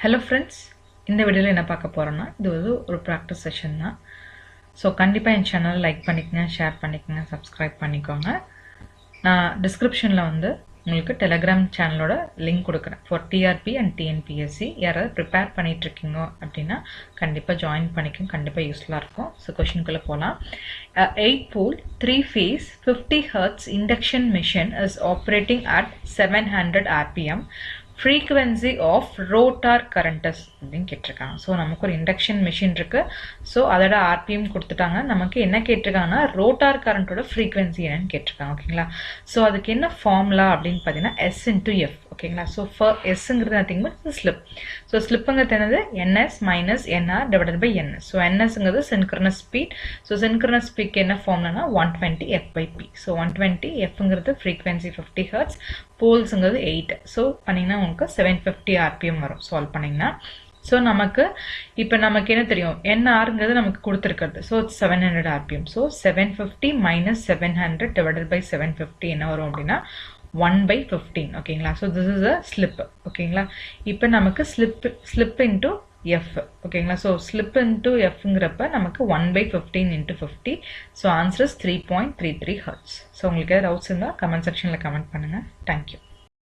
Hello friends, இந்த வீடியோல என்ன பார்க்க போறோம்னா இது ஒரு practice session தான். So கண்டிப்பா என் சேனலை லைக் பண்ணிக்கங்க, ஷேர் பண்ணிக்கங்க, subscribe பண்ணிக்கோங்க. நான் descriptionல உங்களுக்கு Telegram சேனலோட லிங்க் கொடுக்கிறேன் for TRP and TNPSC. யாராவது prepare பண்ணிட்டு இருக்கீங்க அப்படினா கண்டிப்பா ஜாயின் பண்ணிக்கங்க, கண்டிப்பா யூஸ்ஃபுல்லா இருக்கும். So क्वेश्चनக்குள்ள போலாம். 8 pole 3 phase 50 Hz induction machine is operating at 700 rpm. Frequency of rotor current is அப்படினு கேட்டிருக்காங்க. ஸோ நமக்கு ஒரு இண்டக்ஷன் மிஷின் இருக்கு. ஸோ அதோட ஆர்பிஎம் கொடுத்துட்டாங்க. நமக்கு என்ன கேட்டிருக்காங்கன்னா ரோட்டார் கரண்டோட ஃப்ரீக்வன்சி என்னன்னு கேட்டிருக்காங்க. ஓகேங்களா? ஸோ அதுக்கு என்ன ஃபார்முலா அப்படின்னு பார்த்தீங்கன்னா S into F. ஓகேங்களா? ஸோ எஸ்ங்கிறது நத்திங் பட் ஸ்லிப். ஸோ ஸ்லிப்புங்கிறது என்னது? NS minus NR divided by NS. So NSங்கிறது synchronous speed. ஸோ synchronous speedக்கு என்ன ஃபார்முலானா 120 F by P. ஸோ 120 Fங்கிறது frequency 50 Hz, போல்ஸ்ங்கிறது 8. ஸோ பண்ணிங்கன்னா உங்களுக்கு 750 RPM வரும் சால்வ் பண்ணிங்கன்னா. ஸோ நமக்கு இப்போ நமக்கு என்ன தெரியும்? NRங்கிறது நமக்கு கொடுத்துருக்கிறது. So 700 RPM. So 750 minus 700 divided by 750 என்ன வரும் அப்படின்னா 1/15. ஓகேங்களா? So this is a slip. ஓகேங்களா? இப்போ நமக்கு ஸ்லிப் இன்டூ F. ஓகேங்களா? ஸோ ஸ்லிப் இன்டூ Fங்கிறப்ப நமக்கு 1/15 into 50. So answer is 3.33 Hz. So உங்களுக்கு ஏதாவது டவுட்ஸ் இருந்தால் கமெண்ட் செக்ஷனில் கமெண்ட் பண்ணுங்கள். தேங்க்யூ.